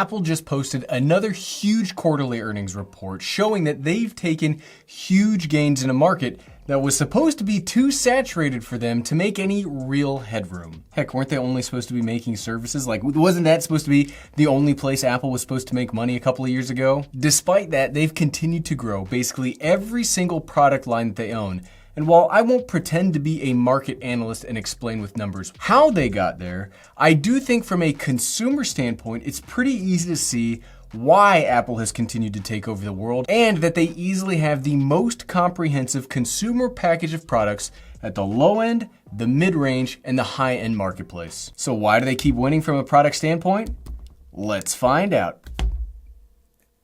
Apple just posted another huge quarterly earnings report showing that they've taken huge gains in a market that was supposed to be too saturated for them to make any real headroom. Heck, weren't they only supposed to be making services? Like, wasn't that supposed to be the only place Apple was supposed to make money a couple of years ago? Despite that, they've continued to grow basically every single product line that they own. And while I won't pretend to be a market analyst and explain with numbers how they got there, I do think from a consumer standpoint, it's pretty easy to see why Apple has continued to take over the world and that they easily have the most comprehensive consumer package of products at the low end, the mid-range, and the high-end marketplace. So why do they keep winning from a product standpoint? Let's find out.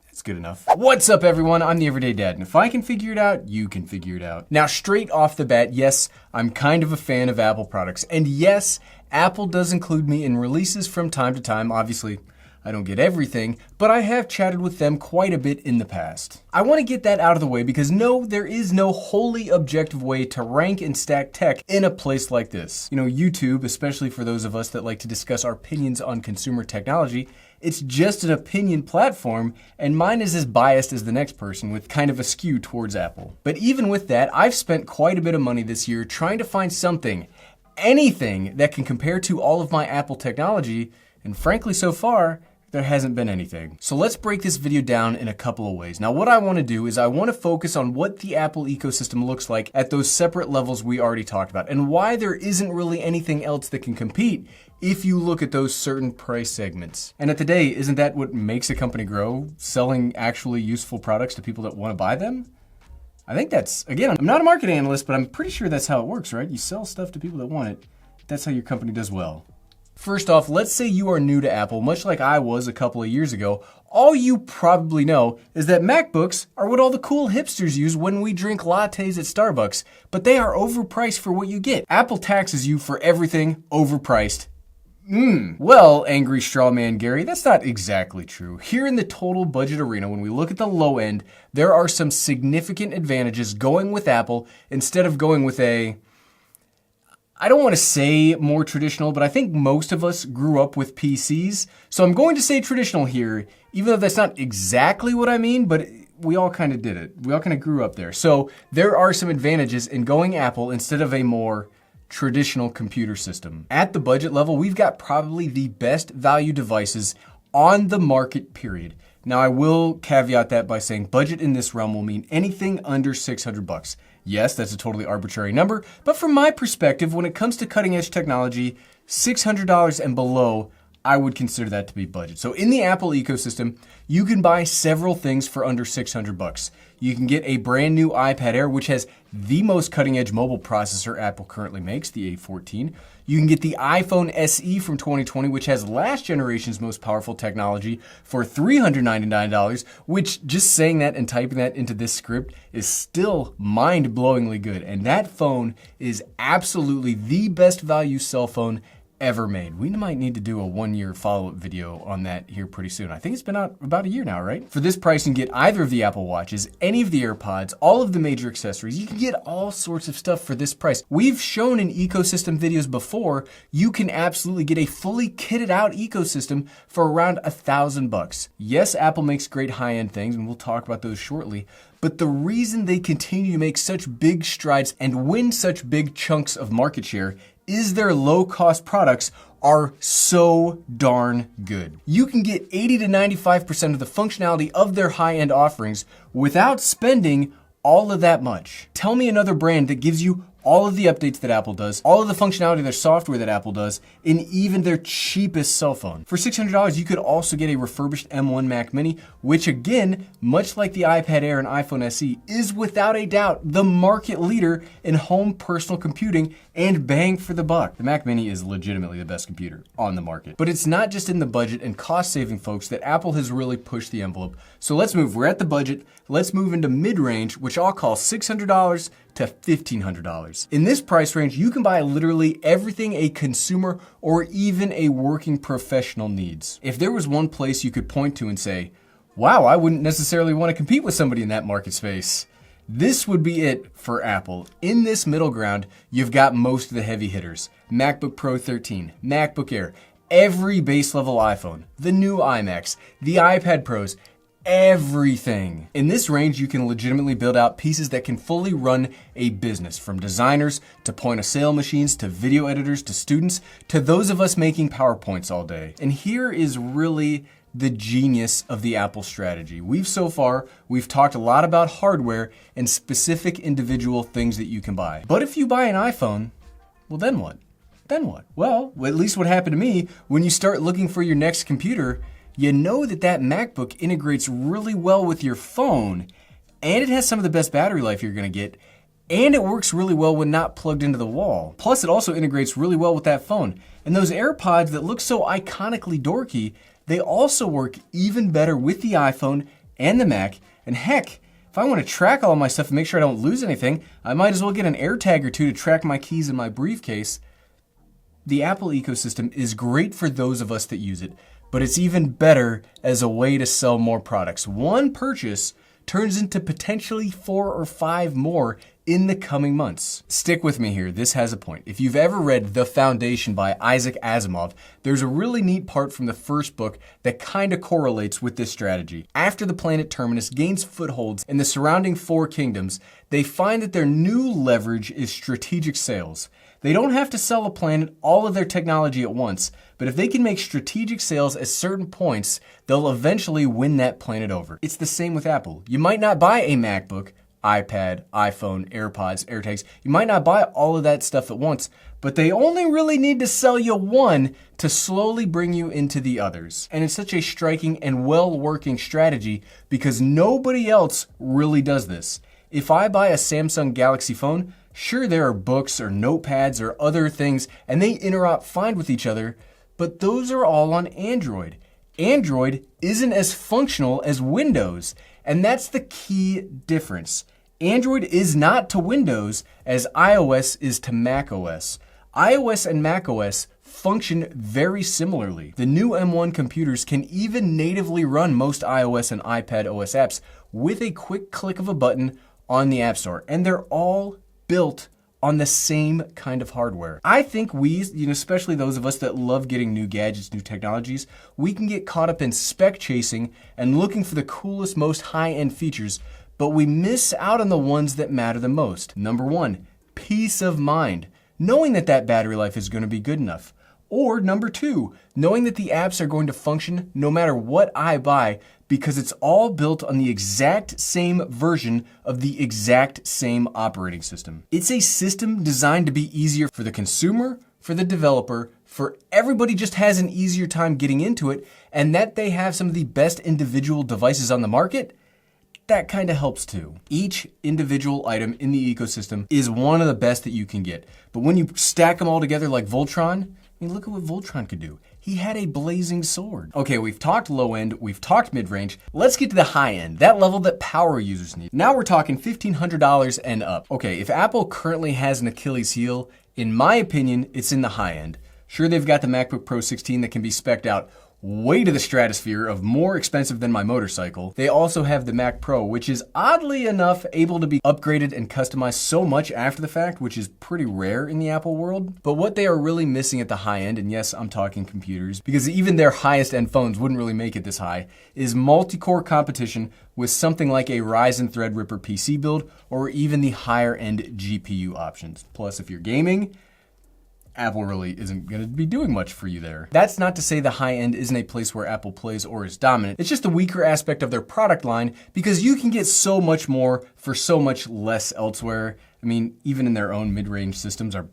It's good enough. What's up, everyone? I'm the Everyday Dad, and if I can figure it out, you can figure it out. Now, straight off the bat, yes, I'm kind of a fan of Apple products, and yes, Apple does include me in releases from time to time. Obviously, I don't get everything, but I have chatted with them quite a bit in the past. I want to get that out of the way because no, there is no wholly objective way to rank and stack tech in a place like this. You know, YouTube, especially for those of us that like to discuss our opinions on consumer technology, it's just an opinion platform, and mine is as biased as the next person with kind of a skew towards Apple. But even with that, I've spent quite a bit of money this year trying to find something, anything that can compare to all of my Apple technology, and frankly, so far, there hasn't been anything. So let's break this video down in a couple of ways. Now, what I want to do is I want to focus on what the Apple ecosystem looks like at those separate levels we already talked about, and why there isn't really anything else that can compete if you look at those certain price segments. And at the day, isn't that what makes a company grow? Selling actually useful products to people that want to buy them? I think that's, again, I'm not a market analyst, but I'm pretty sure that's how it works, right? You sell stuff to people that want it. That's how your company does well. First off, let's say you are new to Apple, much like I was a couple of years ago. All you probably know is that MacBooks are what all the cool hipsters use when we drink lattes at Starbucks, but they are overpriced for what you get. Apple taxes you for everything overpriced. Well, angry straw man Gary, that's not exactly true. Here in the total budget arena, when we look at the low end, there are some significant advantages going with Apple instead of going with I don't want to say more traditional, but I think most of us grew up with PCs. So I'm going to say traditional here, even though that's not exactly what I mean, but we all kind of did it. We all kind of grew up there. So there are some advantages in going Apple instead of a more traditional computer system. At the budget level, we've got probably the best value devices on the market, period. Now, I will caveat that by saying budget in this realm will mean anything under $600. Yes, that's a totally arbitrary number, but from my perspective, when it comes to cutting edge technology, $600 and below, I would consider that to be budget. So in the Apple ecosystem, you can buy several things for under $600. You can get a brand new iPad Air, which has the most cutting edge mobile processor Apple currently makes, the A14. You can get the iPhone SE from 2020, which has last generation's most powerful technology for $399, which just saying that and typing that into this script is still mind-blowingly good. And that phone is absolutely the best value cell phone ever made. We might need to do a 1-year follow-up video on that here pretty soon. I think it's been out about a year now, right? For this price, you can get either of the Apple Watches, any of the AirPods, all of the major accessories. You can get all sorts of stuff for this price. We've shown in ecosystem videos before, you can absolutely get a fully kitted out ecosystem for around $1,000. Yes, Apple makes great high-end things, and we'll talk about those shortly. But the reason they continue to make such big strides and win such big chunks of market share is their low-cost products are so darn good. You can get 80 to 95% of the functionality of their high-end offerings without spending all of that much. Tell me another brand that gives you all of the updates that Apple does, all of the functionality of their software that Apple does, in even their cheapest cell phone. For $600, you could also get a refurbished M1 Mac Mini, which again, much like the iPad Air and iPhone SE, is without a doubt the market leader in home personal computing and bang for the buck. The Mac Mini is legitimately the best computer on the market. But it's not just in the budget and cost-saving folks that Apple has really pushed the envelope. So let's move. We're at the budget. Let's move into mid-range, which I'll call $600 to $1,500. In this price range, you can buy literally everything a consumer or even a working professional needs. If there was one place you could point to and say, wow, I wouldn't necessarily want to compete with somebody in that market space, this would be it for Apple. In this middle ground, you've got most of the heavy hitters. MacBook Pro 13, MacBook Air, every base level iPhone, the new iMacs, the iPad Pros, everything. In this range, you can legitimately build out pieces that can fully run a business, from designers to point of sale machines to video editors to students to those of us making PowerPoints all day. And here is really the genius of the Apple strategy. We've talked a lot about hardware and specific individual things that you can buy. But if you buy an iPhone, well, then what? Well, at least what happened to me, when you start looking for your next computer, you know that MacBook integrates really well with your phone, and it has some of the best battery life you're gonna get, and it works really well when not plugged into the wall. Plus, it also integrates really well with that phone. And those AirPods that look so iconically dorky, they also work even better with the iPhone and the Mac. And heck, if I want to track all of my stuff and make sure I don't lose anything, I might as well get an AirTag or two to track my keys in my briefcase. The Apple ecosystem is great for those of us that use it, but it's even better as a way to sell more products. One purchase turns into potentially 4 or 5 more in the coming months. Stick with me here, this has a point. If you've ever read The Foundation by Isaac Asimov, there's a really neat part from the first book that kind of correlates with this strategy. After the planet Terminus gains footholds in the surrounding 4 kingdoms, they find that their new leverage is strategic sales. They don't have to sell a planet all of their technology at once, but if they can make strategic sales at certain points, they'll eventually win that planet over. It's the same with Apple. You might not buy a MacBook, iPad, iPhone, AirPods, AirTags. You might not buy all of that stuff at once, but they only really need to sell you one to slowly bring you into the others. And it's such a striking and well-working strategy because nobody else really does this. If I buy a Samsung Galaxy phone, sure, there are books or notepads or other things, and they interop fine with each other, but those are all on Android. Android isn't as functional as Windows, and that's the key difference. Android is not to Windows as iOS is to macOS. iOS and macOS function very similarly. The new M1 computers can even natively run most iOS and iPad OS apps with a quick click of a button on the App Store, and they're all built on the same kind of hardware. I think we, especially those of us that love getting new gadgets, new technologies, we can get caught up in spec chasing and looking for the coolest, most high-end features, but we miss out on the ones that matter the most. Number 1, peace of mind, knowing that battery life is going to be good enough. Or number 2, knowing that the apps are going to function no matter what I buy because it's all built on the exact same version of the exact same operating system. It's a system designed to be easier for the consumer, for the developer, for everybody just has an easier time getting into it, and that they have some of the best individual devices on the market, that kind of helps too. Each individual item in the ecosystem is one of the best that you can get. But when you stack them all together like Voltron, look at what Voltron could do. He had a blazing sword. Okay, we've talked low end, we've talked mid-range. Let's get to the high end, that level that power users need. Now we're talking $1,500 and up. Okay, if Apple currently has an Achilles heel, in my opinion, it's in the high end. Sure, they've got the MacBook Pro 16 that can be spec'd out way to the stratosphere of more expensive than my motorcycle. They also have the Mac Pro, which is oddly enough able to be upgraded and customized so much after the fact, which is pretty rare in the Apple world. But what they are really missing at the high end, and yes, I'm talking computers, because even their highest end phones wouldn't really make it this high, is multi-core competition with something like a Ryzen Threadripper PC build, or even the higher end GPU options. Plus, if you're gaming, Apple really isn't going to be doing much for you there. That's not to say the high end isn't a place where Apple plays or is dominant. It's just a weaker aspect of their product line because you can get so much more for so much less elsewhere. Even in their own mid-range systems are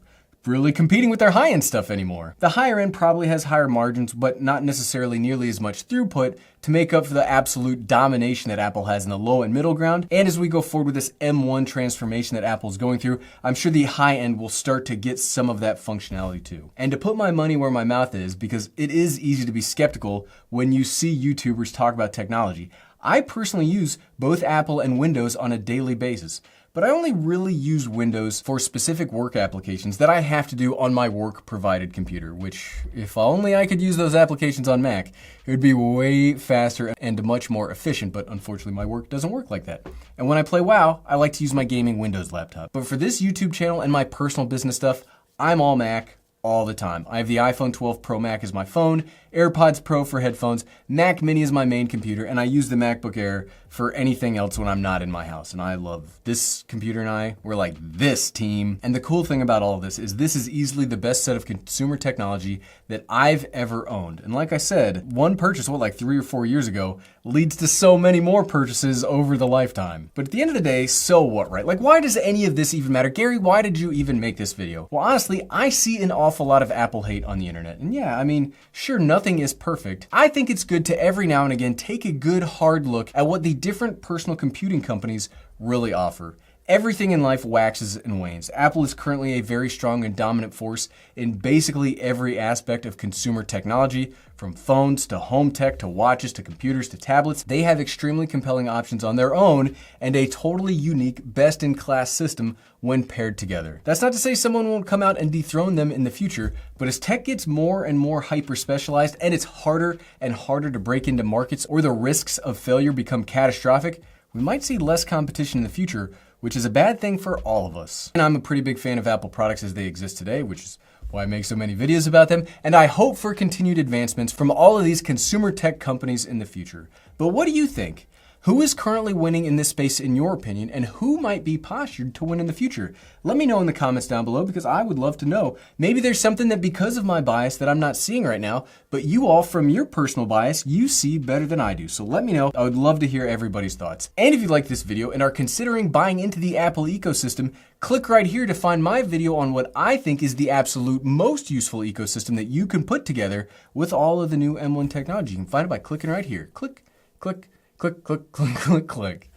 really competing with their high-end stuff anymore. The higher end probably has higher margins, but not necessarily nearly as much throughput to make up for the absolute domination that Apple has in the low and middle ground. And as we go forward with this M1 transformation that Apple's going through, I'm sure the high end will start to get some of that functionality too. And to put my money where my mouth is, because it is easy to be skeptical when you see YouTubers talk about technology, I personally use both Apple and Windows on a daily basis. But I only really use Windows for specific work applications that I have to do on my work-provided computer, which, if only I could use those applications on Mac, it would be way faster and much more efficient, but unfortunately my work doesn't work like that. And when I play WoW, I like to use my gaming Windows laptop. But for this YouTube channel and my personal business stuff, I'm all Mac all the time. I have the iPhone 12 Pro Max as my phone, AirPods Pro for headphones, Mac Mini is my main computer, and I use the MacBook Air for anything else when I'm not in my house. And I love this computer and we're like this team. And the cool thing about all of this is easily the best set of consumer technology that I've ever owned. And like I said, one purchase, like 3 or 4 years ago, leads to so many more purchases over the lifetime. But at the end of the day, so what, right? Like, why does any of this even matter? Gary, why did you even make this video? Well, honestly, I see an awful lot of Apple hate on the internet. And yeah, I mean, sure, nothing is perfect. I think it's good to every now and again take a good hard look at what the different personal computing companies really offer. Everything in life waxes and wanes. Apple is currently a very strong and dominant force in basically every aspect of consumer technology, from phones to home tech to watches to computers to tablets. They have extremely compelling options on their own and a totally unique, best-in-class system when paired together. That's not to say someone won't come out and dethrone them in the future, but as tech gets more and more hyper-specialized and it's harder and harder to break into markets or the risks of failure become catastrophic, we might see less competition in the future, which is a bad thing for all of us. And I'm a pretty big fan of Apple products as they exist today, which is why I make so many videos about them, and I hope for continued advancements from all of these consumer tech companies in the future. But what do you think? Who is currently winning in this space in your opinion, and who might be postured to win in the future? Let me know in the comments down below because I would love to know. Maybe there's something that because of my bias that I'm not seeing right now, but you all from your personal bias, you see better than I do. So let me know. I would love to hear everybody's thoughts. And if you like this video and are considering buying into the Apple ecosystem, click right here to find my video on what I think is the absolute most useful ecosystem that you can put together with all of the new M1 technology. You can find it by clicking right here. Click, click, click, click, click, click, click.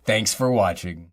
Thanks for watching.